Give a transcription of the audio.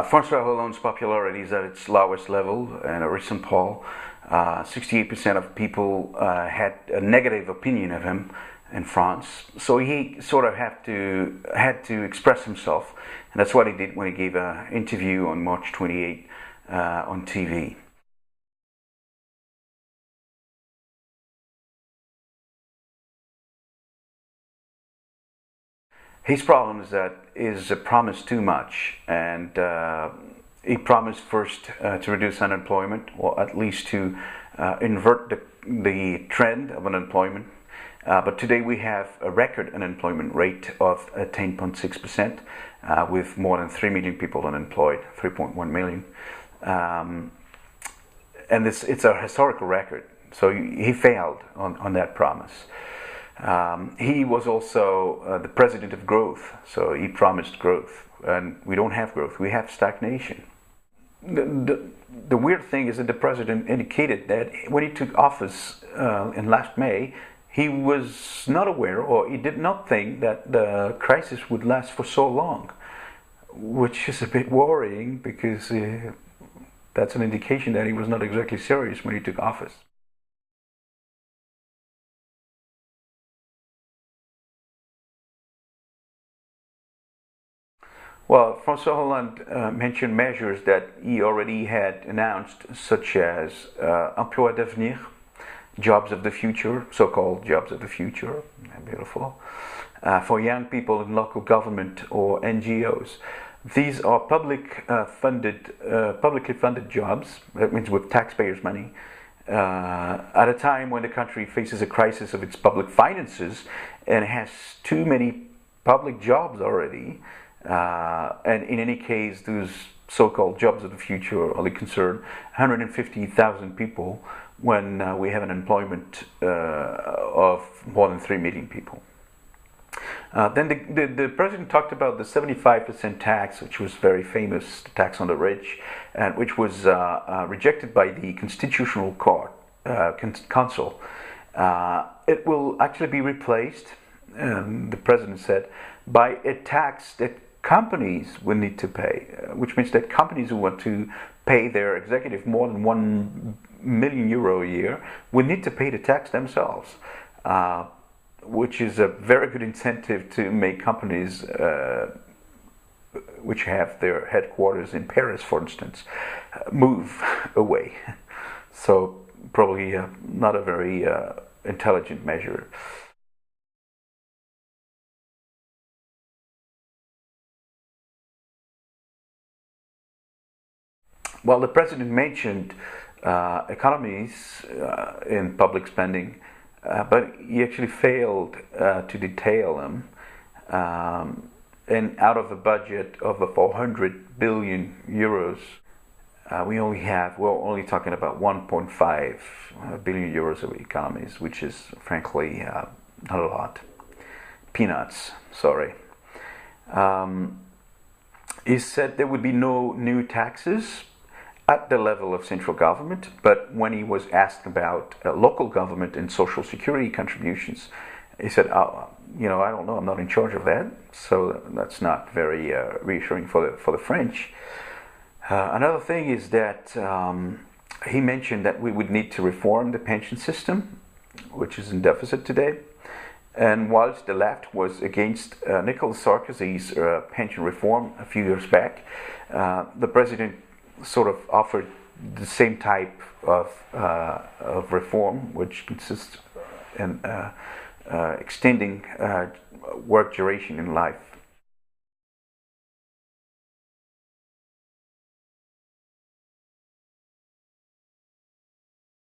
Francois Hollande's popularity is at its lowest level in a recent poll. 68% of people had a negative opinion of him in France. So he sort of had to express himself, and that's what he did when he gave an interview on March 28 on TV. His problem is that he's promised too much, and he promised first to reduce unemployment, or at least to invert the trend of unemployment. But today we have a record unemployment rate of 10.6%, with more than 3 million people unemployed, 3.1 million. And it's a historical record, so he failed on that promise. He was also the president of growth, so he promised growth, and we don't have growth, we have stagnation. The weird thing is that the president indicated that when he took office in last May, he was not aware, or he did not think that the crisis would last for so long, which is a bit worrying, because that's an indication that he was not exactly serious when he took office. Well, Francois Hollande mentioned measures that he already had announced, such as emploi d'avenir, jobs of the future, so-called jobs of the future, beautiful, for young people in local government or NGOs. These are publicly funded jobs, that means with taxpayers' money, at a time when the country faces a crisis of its public finances and has too many public jobs already. And in any case, those so-called jobs of the future only concern 150,000 people when we have an employment of more than 3 million people. Then the president talked about the 75% tax, which was very famous, the tax on the rich, and which was rejected by the Constitutional Court, Council. It will actually be replaced, the president said, by a tax that companies will need to pay, which means that companies who want to pay their executive more than €1 million a year will need to pay the tax themselves, which is a very good incentive to make companies which have their headquarters in Paris, for instance, move away. So probably not a very intelligent measure. Well, the president mentioned economies in public spending, but he actually failed to detail them. And out of a budget of 400 billion euros, we're only talking about 1.5 billion euros of economies, which is frankly not a lot. Peanuts, sorry. He said there would be no new taxes at the level of central government, but when he was asked about local government and social security contributions, he said, I don't know, I'm not in charge of that, so that's not very reassuring for the French. Another thing is that he mentioned that we would need to reform the pension system, which is in deficit today. And whilst the left was against Nicolas Sarkozy's pension reform a few years back, the president sort of offered the same type of reform, which consists in extending work duration in life